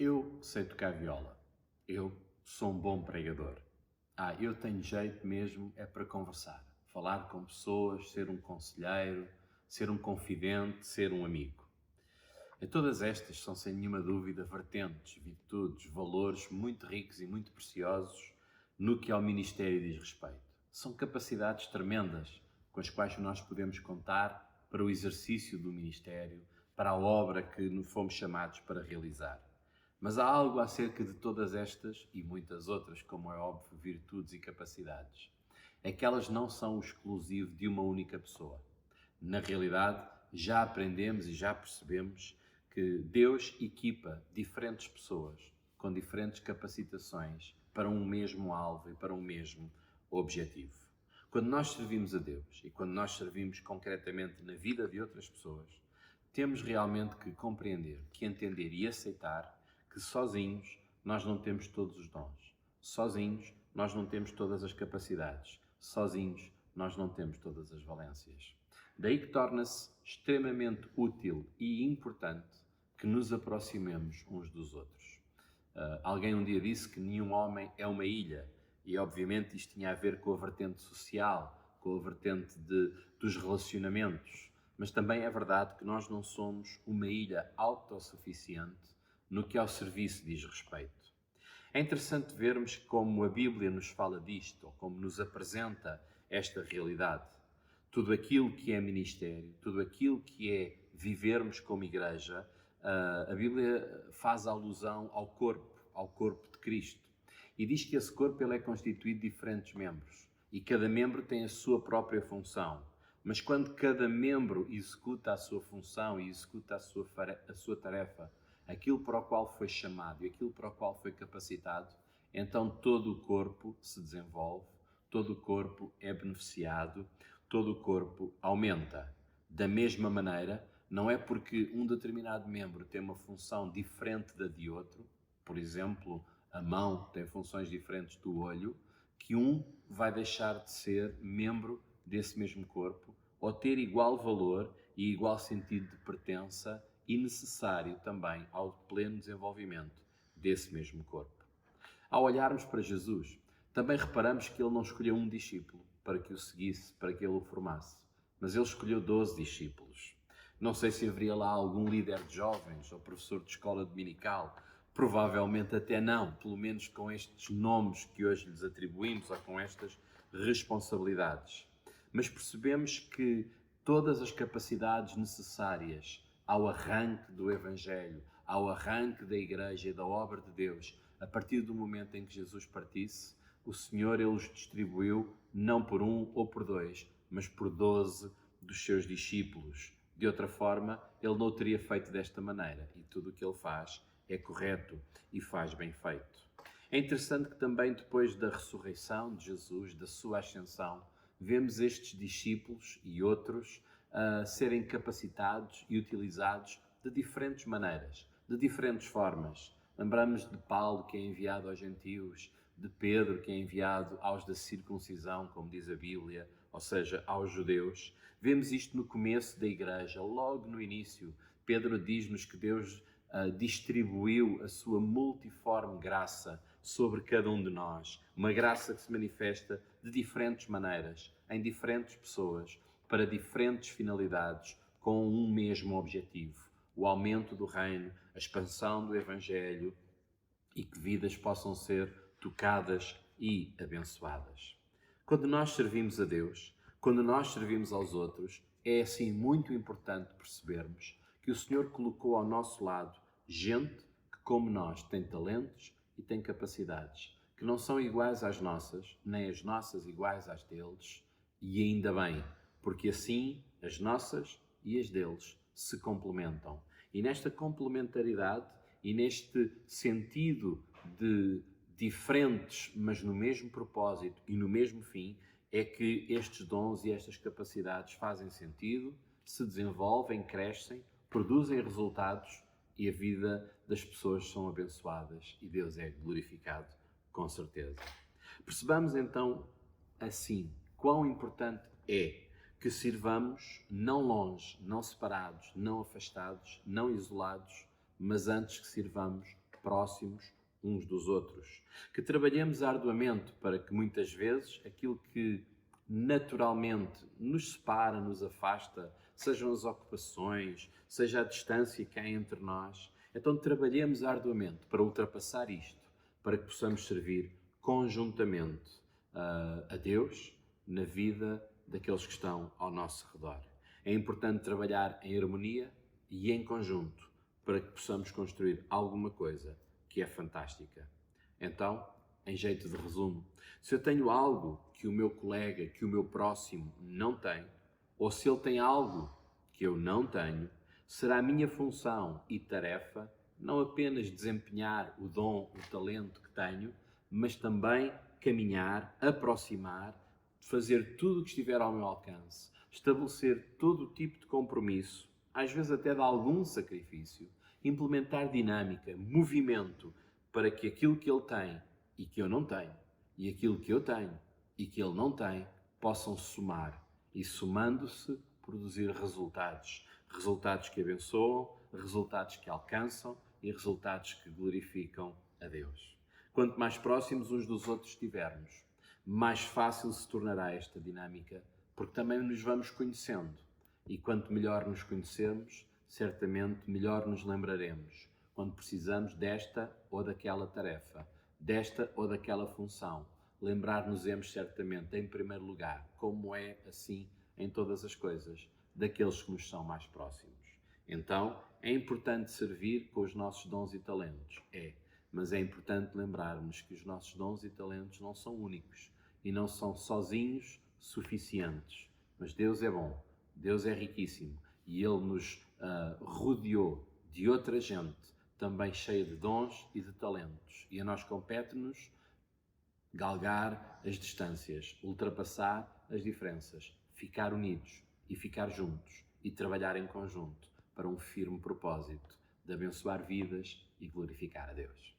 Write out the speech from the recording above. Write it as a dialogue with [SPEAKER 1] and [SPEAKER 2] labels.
[SPEAKER 1] Eu sei tocar viola. Eu sou um bom pregador. Eu tenho jeito mesmo é para conversar, falar com pessoas, ser um conselheiro, ser um confidente, ser um amigo. E todas estas são, sem nenhuma dúvida, vertentes, virtudes, valores muito ricos e muito preciosos no que ao ministério diz respeito. São capacidades tremendas com as quais nós podemos contar para o exercício do ministério, para a obra que nos fomos chamados para realizar. Mas há algo acerca de todas estas e muitas outras, como é óbvio, virtudes e capacidades. É que elas não são o exclusivo de uma única pessoa. Na realidade, já aprendemos e já percebemos que Deus equipa diferentes pessoas com diferentes capacitações para um mesmo alvo e para um mesmo objetivo. Quando nós servimos a Deus e quando nós servimos concretamente na vida de outras pessoas, temos realmente que compreender, que entender e aceitar que sozinhos nós não temos todos os dons, sozinhos nós não temos todas as capacidades, sozinhos nós não temos todas as valências. Daí que torna-se extremamente útil e importante que nos aproximemos uns dos outros. Alguém um dia disse que nenhum homem é uma ilha, e obviamente isto tinha a ver com a vertente social, com a vertente dos relacionamentos, mas também é verdade que nós não somos uma ilha autossuficiente no que ao serviço diz respeito. É interessante vermos como a Bíblia nos fala disto, ou como nos apresenta esta realidade. Tudo aquilo que é ministério, tudo aquilo que é vivermos como igreja, a Bíblia faz alusão ao corpo de Cristo. E diz que esse corpo ele é constituído de diferentes membros. E cada membro tem a sua própria função. Mas quando cada membro executa a sua função e executa a sua tarefa, aquilo para o qual foi chamado e aquilo para o qual foi capacitado, então todo o corpo se desenvolve, todo o corpo é beneficiado, todo o corpo aumenta. Da mesma maneira, não é porque um determinado membro tem uma função diferente da de outro, por exemplo, a mão tem funções diferentes do olho, que um vai deixar de ser membro desse mesmo corpo ou ter igual valor e igual sentido de pertença e necessário também ao pleno desenvolvimento desse mesmo corpo. Ao olharmos para Jesus, também reparamos que ele não escolheu um discípulo para que o seguisse, para que ele o formasse, mas ele escolheu 12 discípulos. Não sei se haveria lá algum líder de jovens ou professor de escola dominical, provavelmente até não, pelo menos com estes nomes que hoje lhes atribuímos ou com estas responsabilidades. Mas percebemos que todas as capacidades necessárias ao arranque do Evangelho, ao arranque da Igreja e da obra de Deus, a partir do momento em que Jesus partisse, o Senhor ele os distribuiu não por um ou por dois, mas por 12 dos seus discípulos. De outra forma, ele não o teria feito desta maneira e tudo o que ele faz é correto e faz bem feito. É interessante que também depois da ressurreição de Jesus, da sua ascensão, vemos estes discípulos e outros serem capacitados e utilizados de diferentes maneiras, de diferentes formas. Lembramos de Paulo, que é enviado aos gentios, de Pedro, que é enviado aos da circuncisão, como diz a Bíblia, ou seja, aos judeus. Vemos isto no começo da igreja, logo no início. Pedro diz-nos que Deus distribuiu a sua multiforme graça sobre cada um de nós. Uma graça que se manifesta de diferentes maneiras, em diferentes pessoas, para diferentes finalidades, com um mesmo objetivo: o aumento do reino, a expansão do Evangelho e que vidas possam ser tocadas e abençoadas. Quando nós servimos a Deus, quando nós servimos aos outros, é assim muito importante percebermos que o Senhor colocou ao nosso lado gente que, como nós, tem talentos e tem capacidades, que não são iguais às nossas, nem as nossas iguais às deles, e ainda bem, porque assim as nossas e as deles se complementam. E nesta complementaridade e neste sentido de diferentes, mas no mesmo propósito e no mesmo fim, é que estes dons e estas capacidades fazem sentido, se desenvolvem, crescem, produzem resultados e a vida das pessoas são abençoadas e Deus é glorificado, com certeza. Percebamos então assim quão importante é que sirvamos não longe, não separados, não afastados, não isolados, mas antes que sirvamos próximos uns dos outros, que trabalhemos arduamente para que muitas vezes aquilo que naturalmente nos separa, nos afasta, sejam as ocupações, seja a distância que há entre nós, então trabalhemos arduamente para ultrapassar isto, para que possamos servir conjuntamente a Deus na vida daqueles que estão ao nosso redor. É importante trabalhar em harmonia e em conjunto para que possamos construir alguma coisa que é fantástica. Então, em jeito de resumo, se eu tenho algo que o meu colega, que o meu próximo não tem, ou se ele tem algo que eu não tenho, será a minha função e tarefa não apenas desempenhar o dom, o talento que tenho, mas também caminhar, aproximar, fazer tudo o que estiver ao meu alcance, estabelecer todo o tipo de compromisso, às vezes até de algum sacrifício, implementar dinâmica, movimento, para que aquilo que ele tem e que eu não tenho, e aquilo que eu tenho e que ele não tem, possam somar e, somando-se, produzir resultados. Resultados que abençoam, resultados que alcançam e resultados que glorificam a Deus. Quanto mais próximos uns dos outros estivermos, mais fácil se tornará esta dinâmica, porque também nos vamos conhecendo. E quanto melhor nos conhecermos, certamente melhor nos lembraremos quando precisamos desta ou daquela tarefa, desta ou daquela função. Lembrar-nos-emos certamente, em primeiro lugar, como é assim em todas as coisas, daqueles que nos são mais próximos. Então, é importante servir com os nossos dons e talentos. Mas é importante lembrarmos que os nossos dons e talentos não são únicos e não são sozinhos suficientes. Mas Deus é bom, Deus é riquíssimo e Ele nos rodeou de outra gente também cheia de dons e de talentos. E a nós compete-nos galgar as distâncias, ultrapassar as diferenças, ficar unidos e ficar juntos e trabalhar em conjunto para um firme propósito de abençoar vidas e glorificar a Deus.